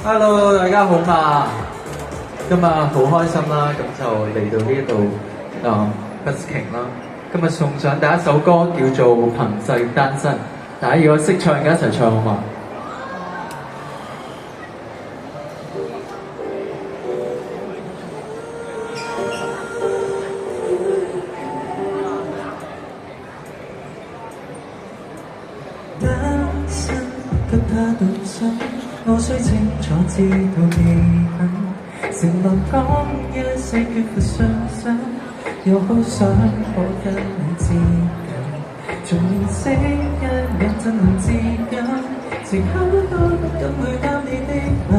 Hello， 大家好嘛！今日好開心啦，咁就嚟到呢一度busking 啦。今日送上第一首歌叫做《憑世單身》，大家如果識唱嘅一齊唱好嘛？單身給他獨身，我須清楚知道技巧，承諾講一世缺乏信心，又好想可跟你接近，從認識一日怎能自禁，藉口都不敢去擔你的吻，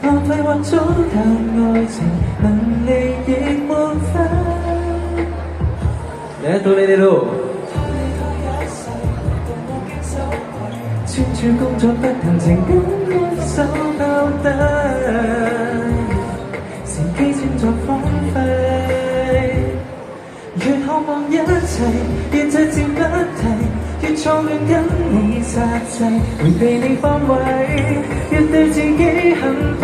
浪費或糟蹋愛情，能力亦沒分。嚟到你哋咯！專注工作不談情感，開手包底，時機正在荒廢，越渴望一切，越隻字不提，越錯亂跟你殺制，迴避你方位，越對自己很批，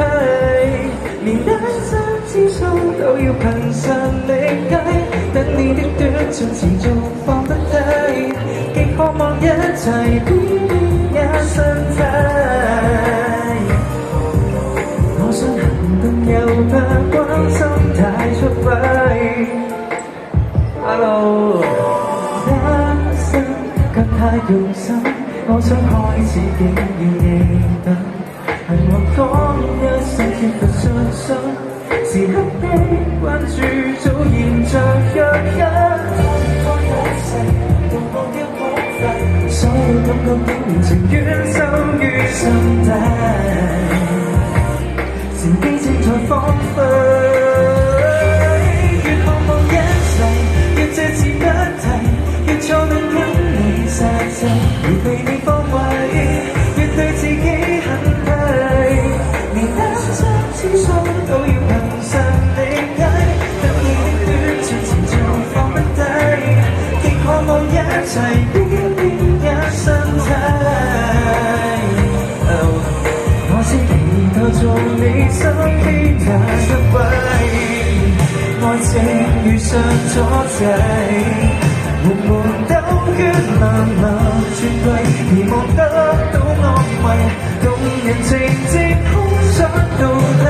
連單身之數都要憑實力計，等你的短信持續放不低，極渴望一切。也身體，我想行動又怕關心太出位。Hello， 單身給太用心，我想開始竟要認等，係我講一世缺乏信心，時刻的關注早現着若一。所有感覺竟然情願深於心底，時機正在荒廢，越渴望一世，越隻字不提，越錯亂跟你殺制，越避你方位，越對自己很批，連單身之數都要憑實力計，等你的短信持續放不低，極渴望一切。身體，我先期待做你身邊那一位，愛情遇上阻滯，悶悶兜圈漫漫轉季，期望得到安慰，動人情節空想到底，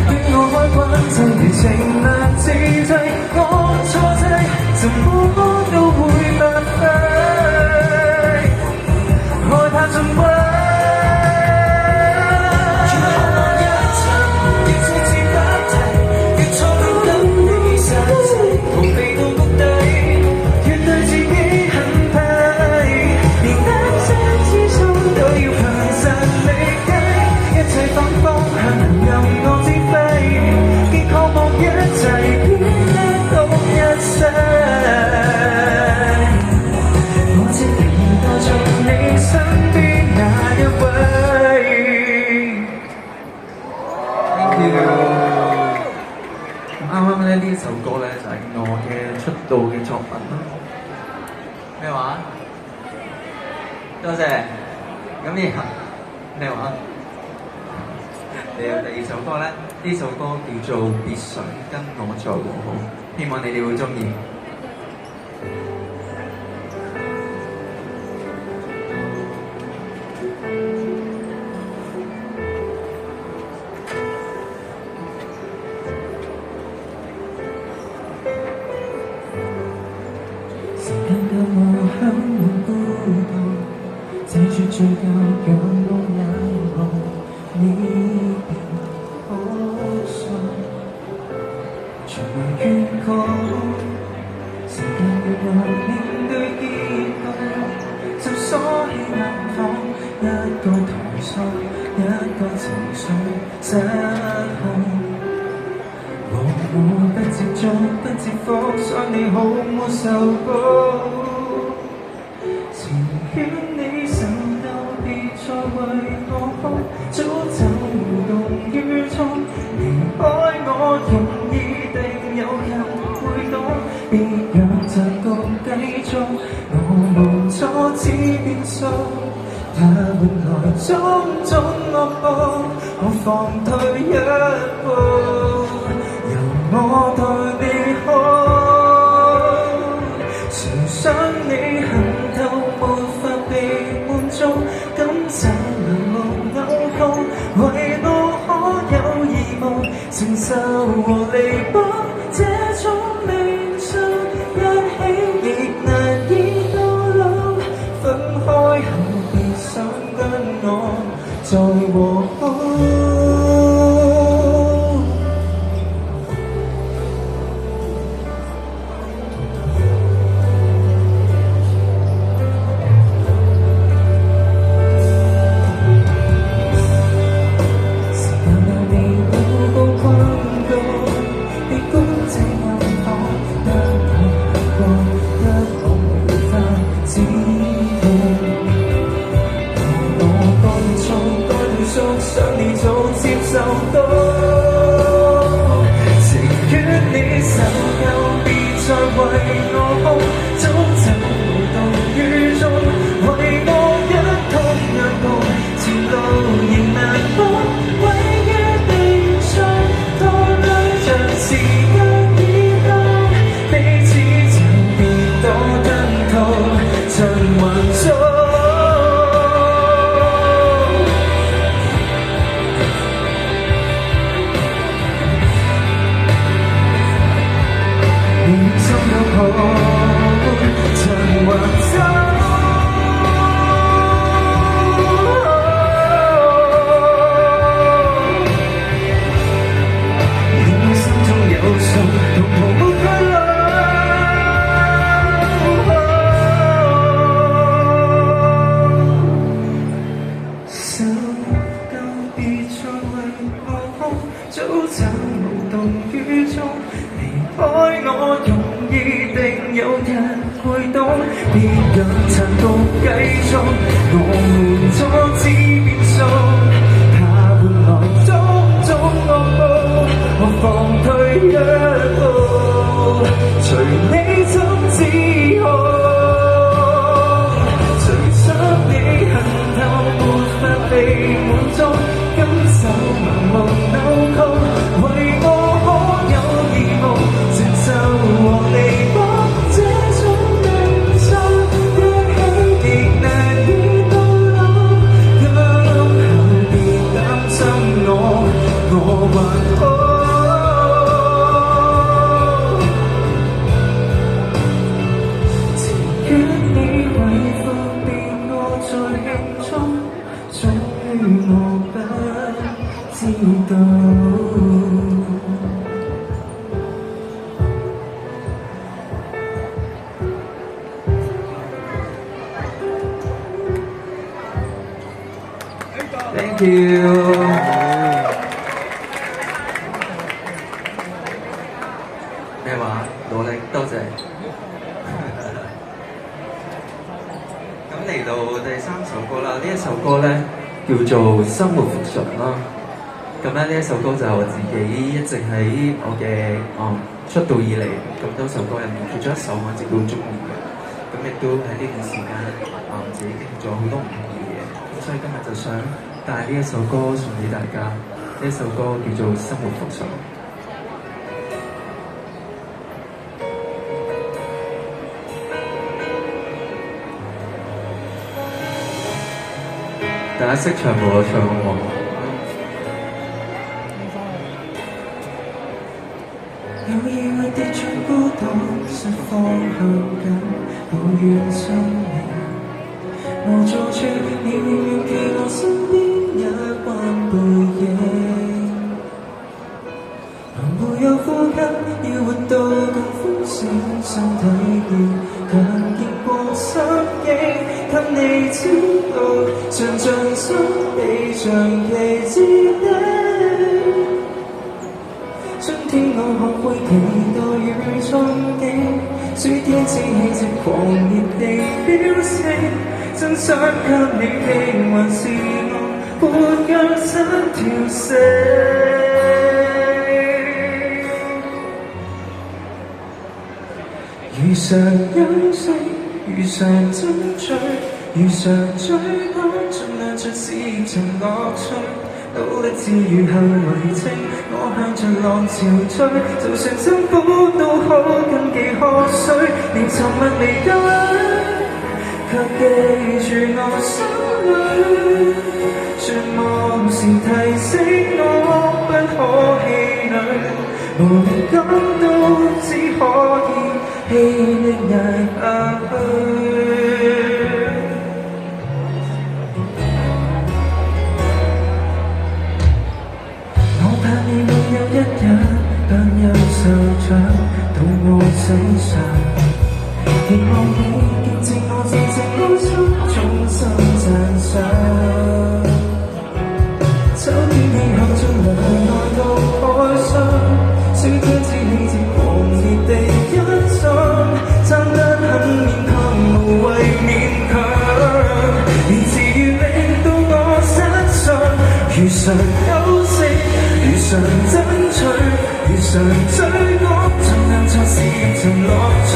對我開關就如情難自制，我錯制，怎麼都會白費。害怕盡毀，越渴望一切，越隻字不提，越錯亂跟你殺制，逃避到谷底，越對自己很批，連單身之數都要憑實力計，一切反方向任我指揮，極渴望一切變得到一世。身邊那一位 Thank you。啱啱咧呢首歌咧就係我嘅出道嘅作品啦。咩話？多謝。咁然後咩話？你有第二首歌咧？呢首歌叫做《別想跟我再和好》，希望你哋會鍾意。這處最夠讓我眼紅，你便可信。從未怨過，時間要我面對結局，就鎖起眼眶，一個台錯，一個情緒失控。模糊不接觸，不接復，想你好沒受過。願你受夠，別再為我哭，早走動於衷，離開我容易定有人會懂，別讓習慣繼續，我無阻止變數，他換來種種惡報，我放退一步，由我待你好。誰想你恨透沒法被滿足，感這盲目扭曲，為我可有義務承受和彌補這種命數，一起亦難以到老，分開後別想跟我再和好。想你早接受到，情願你受夠，別再為我哭，早就無動於衷，為我一痛兩步，前路仍難保，毀於命中，拖累着時間已到，彼此就別多吞吐，循環中。早就無動於衷，離開我容易定有人會懂，別讓殘酷繼續，我們阻止變數，怕換來種種惡報，我放退一步，隨你怎指控，誰想你恨透沒法被滿足，感受盲目扭曲，為我可有義務承受和彌補這種命數，一起亦難以到老，今後別擔心我還好。情願你為方便我在慶祝，終於我不知道。Thank you。咩話？努力，多謝。咁嚟到第三首歌啦，呢一首歌咧叫做《生活復常》啦。咁咧呢一首歌就係我自己一直喺我嘅出道以嚟咁多首歌入面，其中一首我一直都好中意嘅。咁亦都喺呢段時間自己經歷咗好多唔同嘅嘢，咁所以今日就想帶呢一首歌送俾大家。呢一首歌叫做《生活復常》。大家識唱冇？我唱好唔好？有意外跌進孤島，失方向感，抱怨生命無助處，你永遠企我身邊，也關背影。沒有呼吸，要活到更豐盛，身體要強健過心境，給你知道，常常心地長期置頂。春天我學會期待與憧憬，暑天只氣直狂熱地飆升，真想給你聽，還是我沒腳身跳繩。如常休息，如常爭取，如常追趕，盡量盡是尋樂趣。到了治愈後為證，我向着浪潮追，就算辛苦都可緊記喝水。連沉默離開，卻記住我心裏。絕望時提醒我不可氣餒，無力感到只可以氣力捱下去。你會有一日擔憂受傷到我身上，期望你見證我自成高山，衷心讚賞。秋天氣候盡量愛到開心，暑天知你正狂熱地欣賞，撐得很勉強，無謂勉強，連自願令到我失信，如常休息。如常爭取，如常追趕，盡量作事尋樂趣。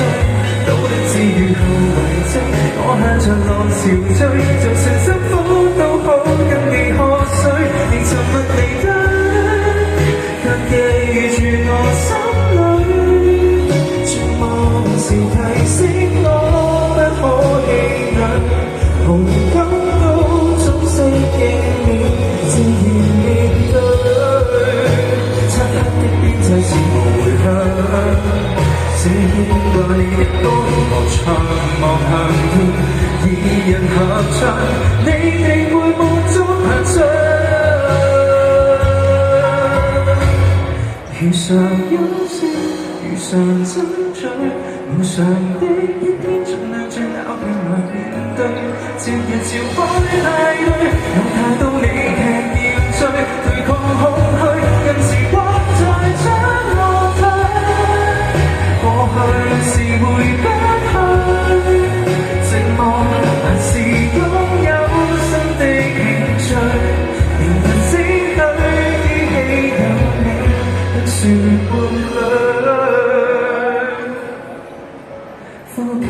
到了治愈後為證，我向着浪潮追，就算辛苦都好緊記喝水。連沉默離開，卻記住我心裏。絕望時提醒我不可氣餒，無力感到總適應了，自然面對。這是無回響，這牽掛你的歌樂唱，望向天，二人合唱，你定會滿足遐想。如常休息，如常爭取，無常的一天，盡量將咬片來面對，朝日照開派對，有太多你劇要追，對抗空虛，任時光再將我推，過去是回不去，寂寞還是擁有新的興趣，靈魂之旅依稀有你的說伴侶，呼吸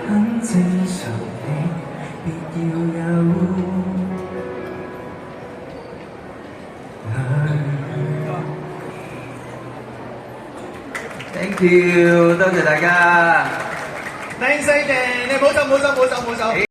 很正常，你別要有。Thank you，多謝大家。靚細嘅，你唔好走，唔好走，唔好走，唔好走。